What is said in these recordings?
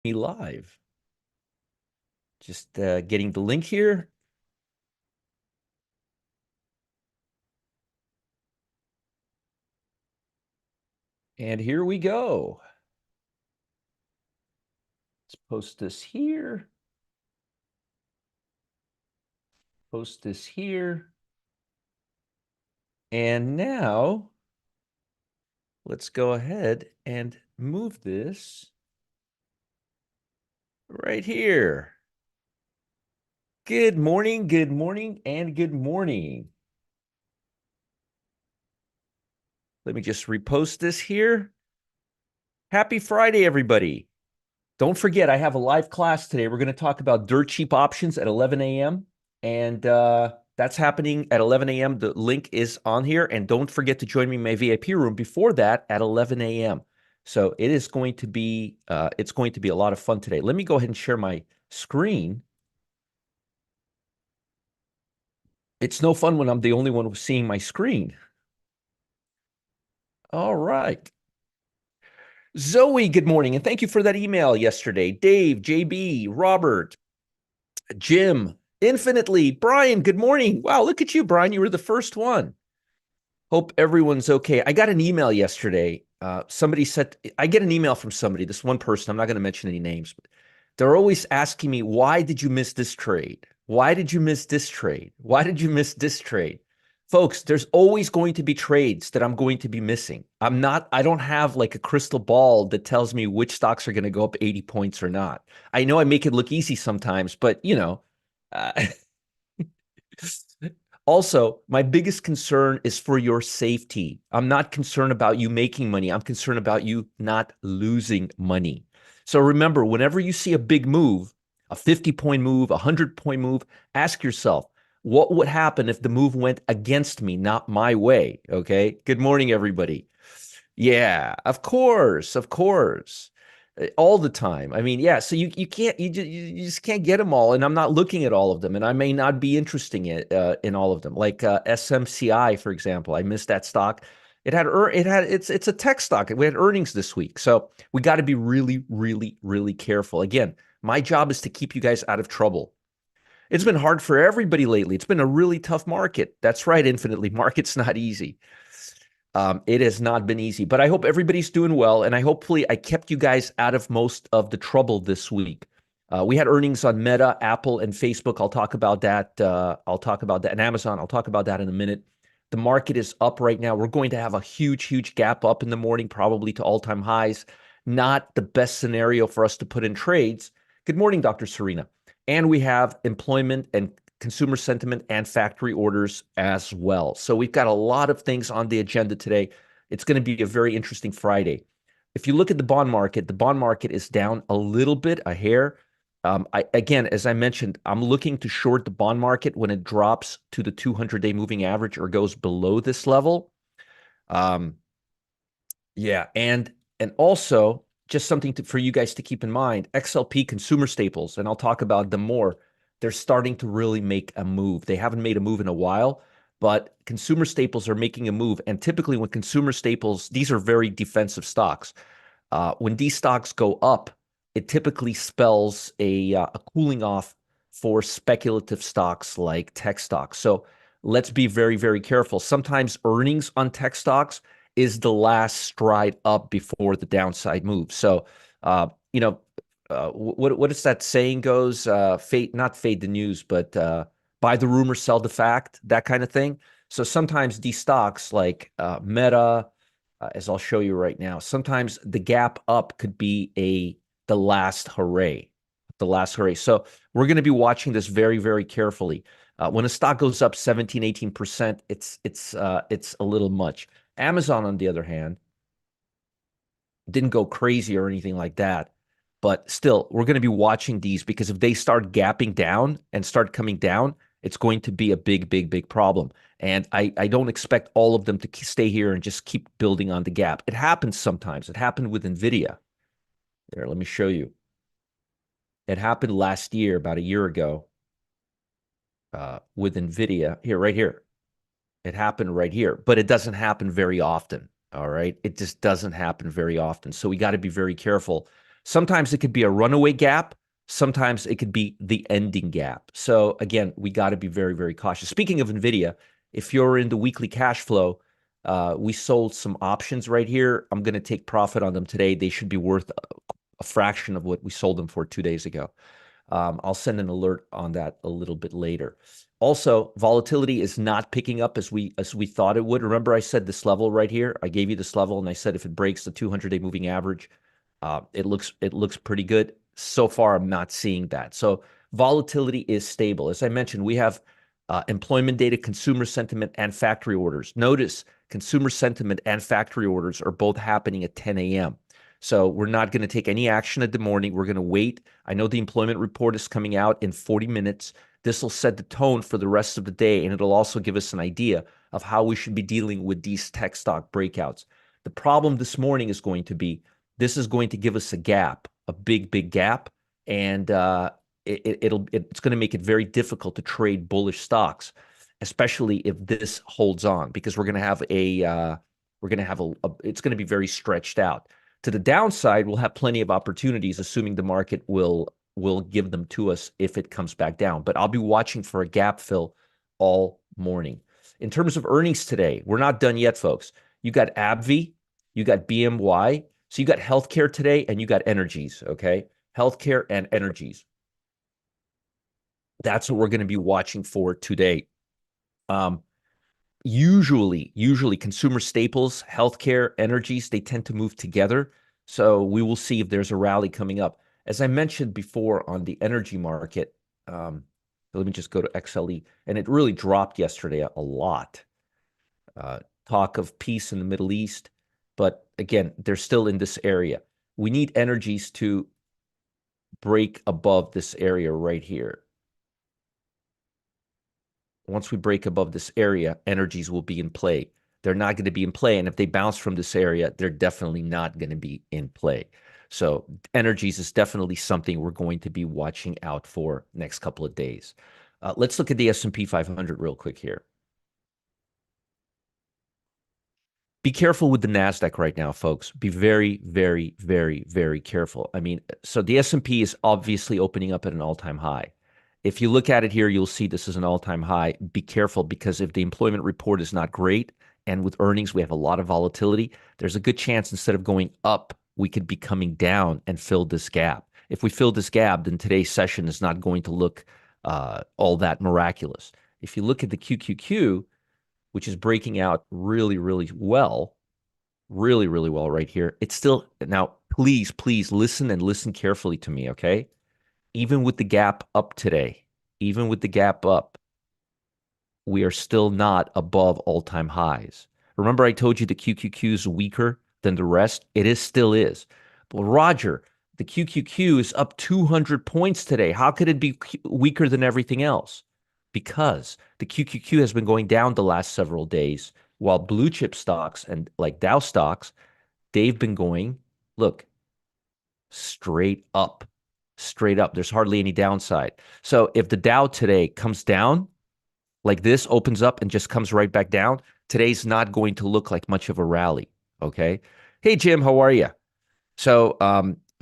Me live. Just getting the link here. And here we go. Let's post this here. Post this here. And now let's go ahead and move this right here. Good morning, and good morning. Let me just repost this here. Happy Friday, everybody. Don't forget, I have a live class today. We're going to talk about dirt cheap options at 11 a.m. And that's happening at 11 a.m. The link is on here. And don't forget to join me in my VIP room before that at 11 a.m. So it's going to be a lot of fun today. Let me go ahead and share my screen. It's no fun when I'm the only one who's seeing my screen. All right. Zoe, good morning. And thank you for that email yesterday. Dave, JB, Robert, Jim, infinitely. Brian, good morning. Wow, look at you, Brian. You were the first one. Hope everyone's okay. I got an email yesterday. Somebody said, I get an email from somebody, this one person, I'm not going to mention any names, but they're always asking me, why did you miss this trade? Why did you miss this trade? Why did you miss this trade? Folks, there's always going to be trades that I'm going to be missing. I don't have like a crystal ball that tells me which stocks are going to go up 80 points or not. I know I make it look easy sometimes, but uh, also, my biggest concern is for your safety. I'm not concerned about you making money. I'm concerned about you not losing money. So remember, whenever you see a big move, a 50-point move, a 100-point move, ask yourself, what would happen if the move went against me, not my way? Okay. Good morning, everybody. Yeah, of course, of course. All the time. I mean, yeah, so you can't you just can't get them all, and I'm not looking at all of them, and I may not be interested in all of them. Like SMCI, for example, I missed that stock. It's a tech stock. We had earnings this week, so we got to be really, really, really careful. Again, my job is to keep you guys out of trouble. It's been hard for everybody lately. It's been a really tough market. That's right, infinitely. Market's not easy. It has not been easy, but I hope everybody's doing well, and hopefully I kept you guys out of most of the trouble this week. We had earnings on Meta, Apple, and Facebook. I'll talk about that. I'll talk about that, and Amazon. I'll talk about that in a minute. The market is up right now. We're going to have a huge, huge gap up in the morning, probably to all-time highs. Not the best scenario for us to put in trades. Good morning, Dr. Serena. And we have employment and consumer sentiment and factory orders as well. So we've got a lot of things on the agenda today. It's going to be a very interesting Friday. If you look at the bond market is down a little bit, a hair. Again, as I mentioned, I'm looking to short the bond market when it drops to the 200-day moving average or goes below this level. Um, yeah, and also just something for you guys to keep in mind, XLP consumer staples, and I'll talk about them more. They're starting to really make a move. They haven't made a move in a while, but consumer staples are making a move. And typically when consumer staples, these are very defensive stocks. When these stocks go up, it typically spells a cooling off for speculative stocks like tech stocks. So let's be very, very careful. Sometimes earnings on tech stocks is the last stride up before the downside move. So, uh, you know, what is that saying goes? Not fade the news, but buy the rumor, sell the fact, that kind of thing. So sometimes these stocks like Meta, as I'll show you right now, sometimes the gap up could be the last hooray, the last hooray. So we're going to be watching this very, very carefully. When a stock goes up 17, 18%, it's a little much. Amazon, on the other hand, didn't go crazy or anything like that. But still, we're going to be watching these because if they start gapping down and start coming down, it's going to be a big, big, big problem. And I don't expect all of them to stay here and just keep building on the gap. It happens sometimes. It happened with NVIDIA. There, let me show you. It happened last year, about a year ago, with NVIDIA. Here, right here. It happened right here, but it doesn't happen very often. All right. It just doesn't happen very often. So we got to be very careful. Sometimes it could be a runaway gap. Sometimes it could be the ending gap. So again, we got to be very, very cautious. Speaking of NVIDIA, if you're in the weekly cash flow, we sold some options right here. I'm going to take profit on them today. They should be worth a fraction of what we sold them for 2 days ago. I'll send an alert on that a little bit later. Also, volatility is not picking up as we thought it would. Remember, I said this level right here. I gave you this level, and I said if it breaks the 200-day moving average, it looks pretty good. So far, I'm not seeing that. So volatility is stable. As I mentioned, we have employment data, consumer sentiment, and factory orders. Notice consumer sentiment and factory orders are both happening at 10 a.m. So we're not going to take any action at the morning. We're going to wait. I know the employment report is coming out in 40 minutes. This will set the tone for the rest of the day, and it'll also give us an idea of how we should be dealing with these tech stock breakouts. The problem this morning is going to be this is going to give us a gap, a big, big gap, and it's going to make it very difficult to trade bullish stocks, especially if this holds on, because we're going to have it's going to be very stretched out. To the downside, we'll have plenty of opportunities, assuming the market will give them to us if it comes back down. But I'll be watching for a gap fill all morning. In terms of earnings today, we're not done yet, folks. You got AbbVie, you got BMY, so you got healthcare today, and you got energies, okay? Healthcare and energies. That's what we're going to be watching for today. Usually consumer staples, healthcare, energies, they tend to move together. So we will see if there's a rally coming up. As I mentioned before on the energy market, let me just go to XLE, and it really dropped yesterday a lot. Talk of peace in the Middle East, but again, they're still in this area. We need energies to break above this area right here. Once we break above this area, energies will be in play. They're not going to be in play. And if they bounce from this area, they're definitely not going to be in play. So energies is definitely something we're going to be watching out for next couple of days. Let's look at the S&P 500 real quick here. Be careful with the NASDAQ right now, folks. Be very, very, very, very careful. I mean, so the S&P is obviously opening up at an all-time high. If you look at it here, you'll see this is an all-time high. Be careful, because if the employment report is not great, and with earnings, we have a lot of volatility, there's a good chance instead of going up, we could be coming down and fill this gap. If we fill this gap, then today's session is not going to look all that miraculous. If you look at the QQQ, which is breaking out really, really well right here, it's still, now, please listen and listen carefully to me, okay? Even with the gap up today, even with the gap up, we are still not above all-time highs. Remember I told you the QQQ is weaker than the rest? It still is. But Roger, the QQQ is up 200 points today. How could it be weaker than everything else? Because the QQQ has been going down the last several days, while blue chip stocks and like Dow stocks, they've been going, look, straight up. Straight up. There's hardly any downside. So if the Dow today comes down like this, opens up and just comes right back down, today's not going to look like much of a rally. Okay. Hey, Jim, how are you? So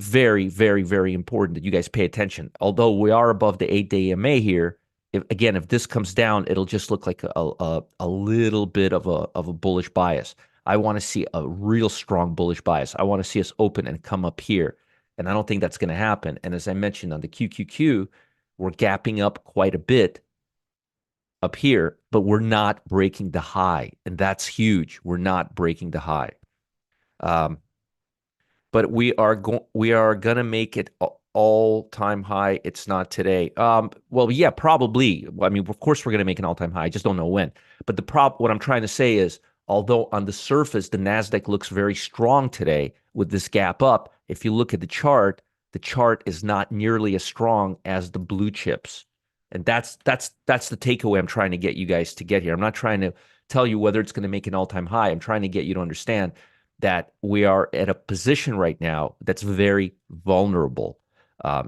very, very, very important that you guys pay attention. Although we are above the 8-day EMA here, if this comes down, it'll just look like a little bit of a bullish bias. I want to see a real strong bullish bias. I want to see us open and come up here. And I don't think that's going to happen. And as I mentioned on the QQQ, we're gapping up quite a bit up here, but we're not breaking the high. And that's huge. We're not breaking the high. But we are going to make it all-time high. It's not today. Well, yeah, probably. I mean, of course we're going to make an all-time high. I just don't know when. But what I'm trying to say is, although on the surface the Nasdaq looks very strong today with this gap up, if you look at the chart is not nearly as strong as the blue chips. And that's the takeaway I'm trying to get you guys to get here. I'm not trying to tell you whether it's going to make an all-time high. I'm trying to get you to understand that we are at a position right now that's very vulnerable.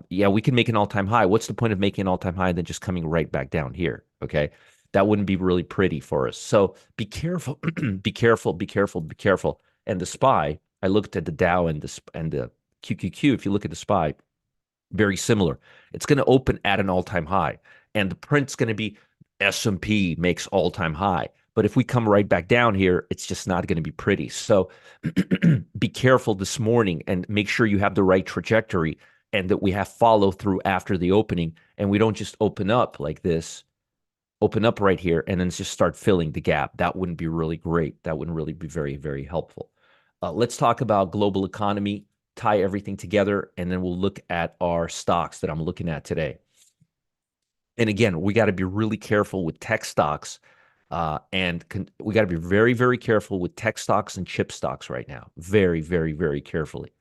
Yeah, we can make an all-time high. What's the point of making an all-time high and then just coming right back down here? Okay. That wouldn't be really pretty for us. So be careful, be careful, be careful, be careful. And the SPY, I looked at the Dow and the QQQ, if you look at the SPY, very similar. It's going to open at an all-time high, and the print's going to be S&P makes all-time high. But if we come right back down here, it's just not going to be pretty. So be careful this morning and make sure you have the right trajectory and that we have follow through after the opening, and we don't just open up like this, open up right here, and then just start filling the gap. That wouldn't be really great. That wouldn't really be very, very helpful. Let's talk about global economy, tie everything together, and then we'll look at our stocks that I'm looking at today. And again, we got to be really careful with tech stocks, and we got to be very, very careful with tech stocks and chip stocks right now. Very, very, very carefully.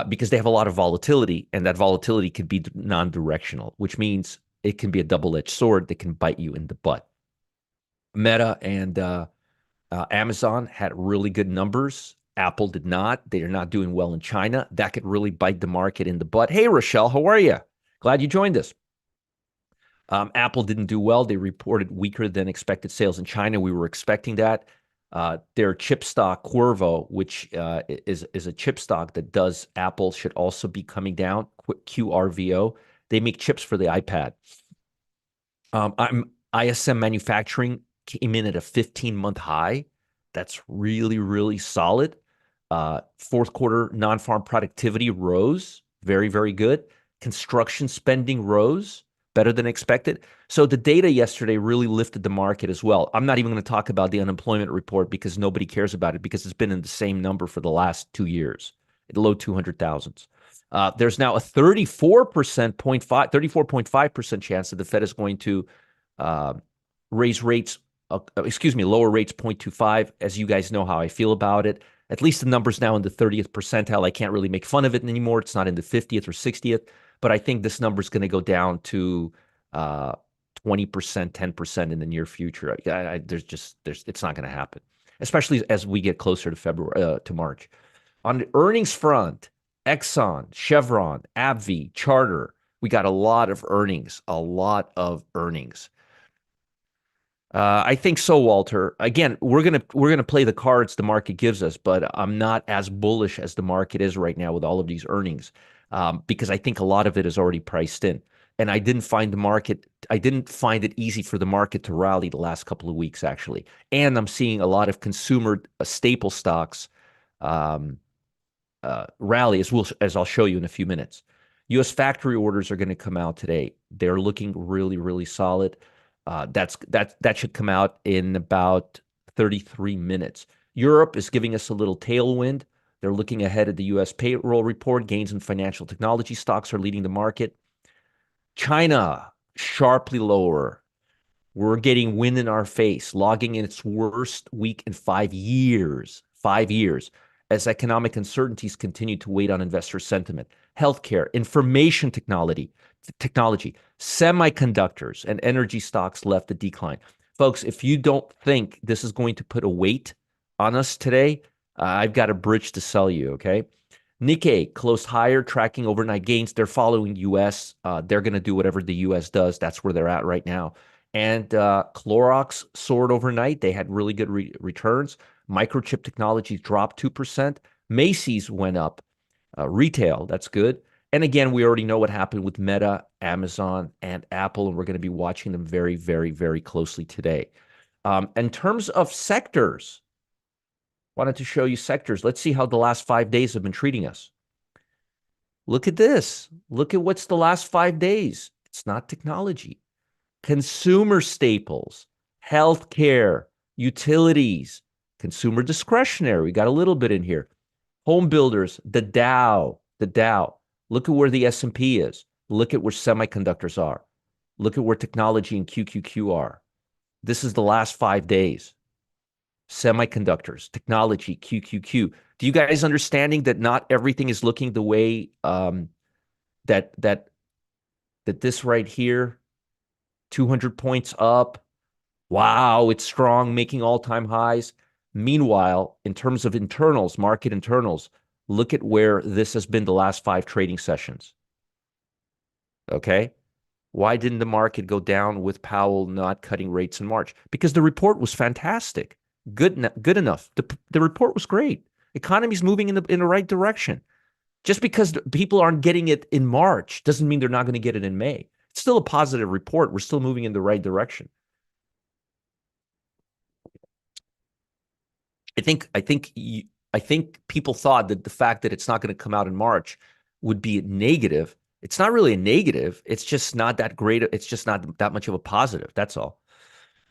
Because they have a lot of volatility, and that volatility can be non-directional, which means it can be a double-edged sword that can bite you in the butt. Meta and Amazon had really good numbers. Apple did not. They are not doing well in China. That could really bite the market in the butt. Hey, Rochelle, how are you? Glad you joined us. Apple didn't do well. They reported weaker than expected sales in China. We were expecting that. Their chip stock, Qorvo, which is a chip stock that does Apple, should also be coming down. QRVO. They make chips for the iPad. ISM manufacturing came in at a 15-month high. That's really, really solid. Fourth quarter non-farm productivity rose. Very, very good. Construction spending rose. Better than expected. So the data yesterday really lifted the market as well. I'm not even going to talk about the unemployment report because nobody cares about it because it's been in the same number for the last 2 years, at low 200,000s. There's now a 34.5% chance that the Fed is going to raise rates, lower rates 0.25. As you guys know how I feel about it. At least the number's now in the 30th percentile. I can't really make fun of it anymore. It's not in the 50th or 60th. But I think this number is going to go down to 20%, 10% in the near future. It's not going to happen, especially as we get closer to February, to March. On the earnings front, Exxon, Chevron, AbbVie, Charter, we got a lot of earnings. I think so, Walter. Again, we're gonna play the cards the market gives us, but I'm not as bullish as the market is right now with all of these earnings, because I think a lot of it is already priced in. And I didn't find it easy for the market to rally the last couple of weeks, actually. And I'm seeing a lot of consumer staple stocks rally, as I'll show you in a few minutes. U.S. factory orders are going to come out today. They're looking really, really solid. That should come out in about 33 minutes. Europe is giving us a little tailwind. They're looking ahead at the U.S. payroll report. Gains in financial technology stocks are leading the market. China, sharply lower. We're getting wind in our face, logging in its worst week in 5 years. 5 years. As economic uncertainties continue to weigh on investor sentiment. Healthcare, information technology, semiconductors, and energy stocks left to decline. Folks, if you don't think this is going to put a weight on us today, I've got a bridge to sell you, okay? Nikkei closed higher, tracking overnight gains. They're following U.S. They're going to do whatever the U.S. does. That's where they're at right now. And Clorox soared overnight. They had really good returns. Microchip Technologies dropped 2%. Macy's went up. Retail, that's good. And again, we already know what happened with Meta, Amazon, and Apple, and we're going to be watching them very, very, very closely today. In terms of sectors, wanted to show you sectors. Let's see how the last 5 days have been treating us. Look at this. Look at what's the last 5 days. It's not technology. Consumer staples, healthcare, utilities, consumer discretionary. We got a little bit in here. Home builders, the Dow. Look at where the S&P is. Look at where semiconductors are. Look at where technology and QQQ are. This is the last 5 days. Semiconductors, technology, QQQ. Do you guys understanding that not everything is looking the way that this right here, 200 points up. Wow, it's strong, making all-time highs. Meanwhile, in terms of internals, market internals, look at where this has been the last 5 trading sessions. Okay? Why didn't the market go down with Powell not cutting rates in March? Because the report was fantastic. Good enough. The report was great. Economy's moving in the right direction. Just because people aren't getting it in March doesn't mean they're not going to get it in May. It's still a positive report. We're still moving in the right direction. I think people thought that the fact that it's not going to come out in March would be negative. It's not really a negative. It's just not that great. It's just not that much of a positive. That's all.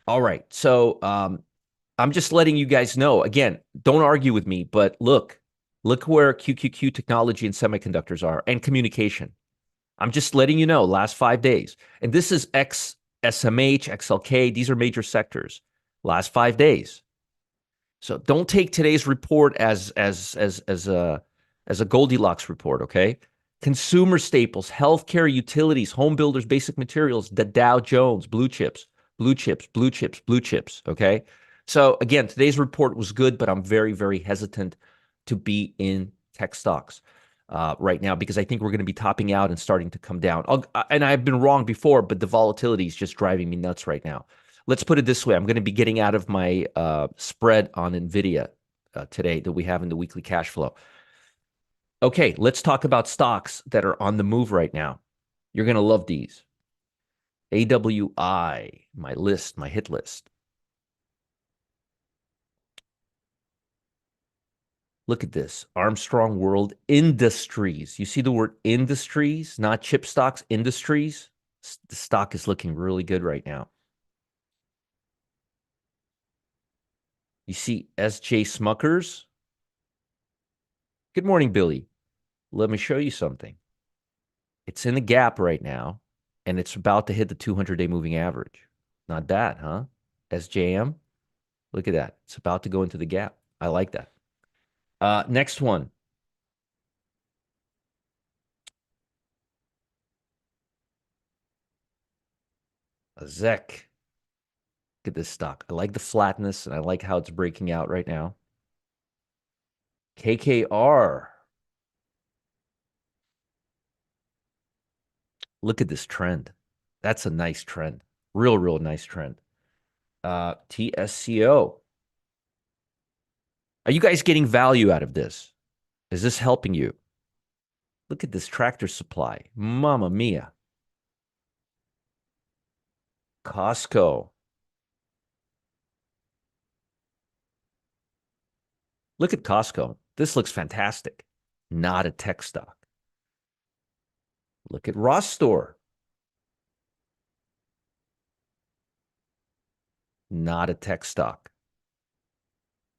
All right. So I'm just letting you guys know. Again, don't argue with me, but look where QQQ technology and semiconductors are and communication. I'm just letting you know, last 5 days. And this is XSMH, XLK. These are major sectors. Last 5 days. So don't take today's report as a Goldilocks report, okay? Consumer staples, healthcare, utilities, home builders, basic materials, the Dow Jones, blue chips, blue chips, blue chips, blue chips, okay? So again, today's report was good, but I'm very, very hesitant to be in tech stocks right now because I think we're going to be topping out and starting to come down. And I've been wrong before, but the volatility is just driving me nuts right now. Let's put it this way. I'm going to be getting out of my spread on NVIDIA today that we have in the weekly cash flow. Okay, let's talk about stocks that are on the move right now. You're going to love these. AWI, my list, my hit list. Look at this. Armstrong World Industries. You see the word industries, not chip stocks, industries. The stock is looking really good right now. You see SJ Smuckers. Good morning, Billy. Let me show you something. It's in the gap right now, and it's about to hit the 200-day moving average. Not bad, huh? SJM. Look at that. It's about to go into the gap. I like that. Next one. A ZEC. Look at this stock. I like the flatness, and I like how it's breaking out right now. KKR. Look at this trend. That's a nice trend. Real nice trend. TSCO. Are you guys getting value out of this? Is this helping you? Look at this Tractor Supply. Mamma mia. Costco. Look at Costco. This looks fantastic. Not a tech stock. Look at Ross Store. Not a tech stock.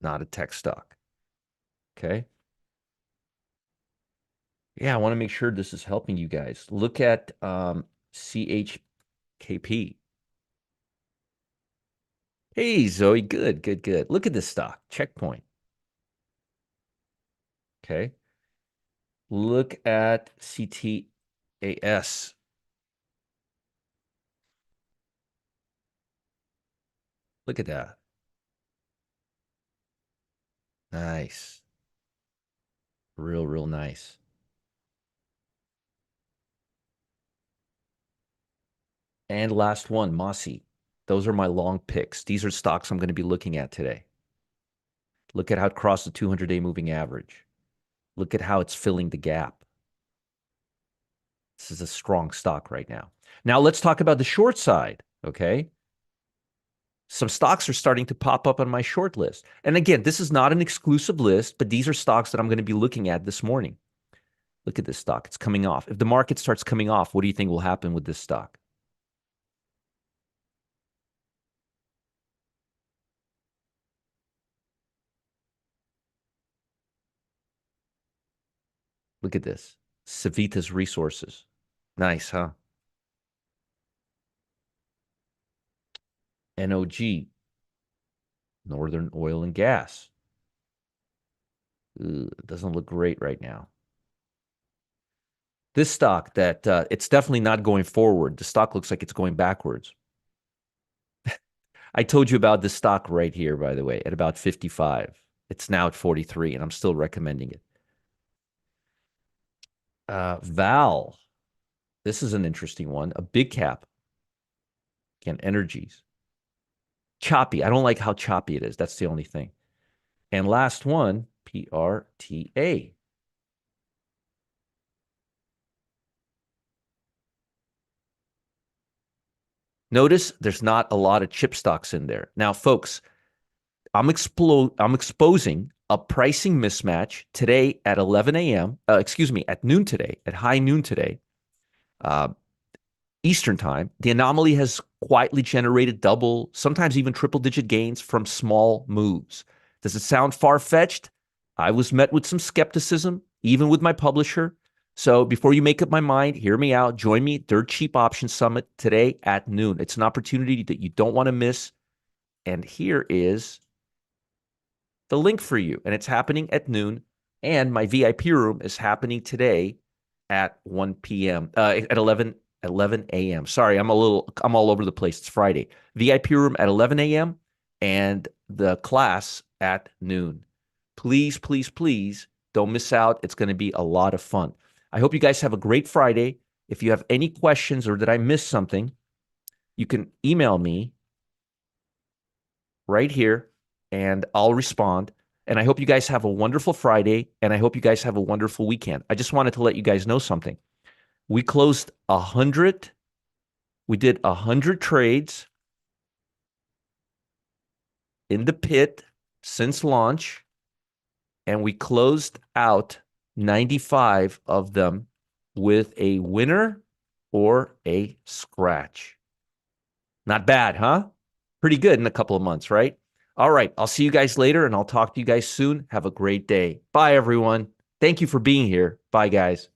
Not a tech stock. Okay. Yeah, I want to make sure this is helping you guys. Look at CHKP. Hey, Zoe. Good, good, good. Look at this stock. Checkpoint. Okay. Look at CTAS. Look at that. Nice. Real nice. And last one, Mossy. Those are my long picks. These are stocks I'm going to be looking at today. Look at how it crossed the 200-day moving average. Look at how it's filling the gap. This is a strong stock right now. Now let's talk about the short side, okay? Some stocks are starting to pop up on my short list. And again, this is not an exclusive list, but these are stocks that I'm going to be looking at this morning. Look at this stock. It's coming off. If the market starts coming off, what do you think will happen with this stock? Look at this. Civitas Resources. Nice, huh? NOG, Northern Oil and Gas. It doesn't look great right now. This stock that it's definitely not going forward. The stock looks like it's going backwards. I told you about this stock right here, by the way, at about 55. It's now at 43, and I'm still recommending it. Val. This is an interesting one. A big cap. Again, energies. Choppy. I don't like how choppy it is. That's the only thing. And last one, PRTA. Notice there's not a lot of chip stocks in there. Now, folks, I'm exposing a pricing mismatch today at 11 a.m. Excuse me, at noon today, at high noon today, uh, Eastern time. The anomaly has quietly generated double, sometimes even triple digit gains from small moves. Does it sound far fetched? I was met with some skepticism, even with my publisher. So before you make up my mind, hear me out. Join me, Dirt Cheap Options Summit today at noon. It's an opportunity that you don't want to miss. And here is the link for you. And it's happening at noon. And my VIP room is happening today at 1 p.m. At 11 a.m. Sorry, I'm all over the place. It's Friday. VIP room at 11 a.m. and the class at noon. Please, please, please don't miss out. It's going to be a lot of fun. I hope you guys have a great Friday. If you have any questions or did I miss something, you can email me right here and I'll respond. And I hope you guys have a wonderful Friday and I hope you guys have a wonderful weekend. I just wanted to let you guys know something. We closed 100. We did 100 trades in the pit since launch, and we closed out 95 of them with a winner or a scratch. Not bad, huh? Pretty good in a couple of months, right? All right. I'll see you guys later, and I'll talk to you guys soon. Have a great day. Bye, everyone. Thank you for being here. Bye, guys.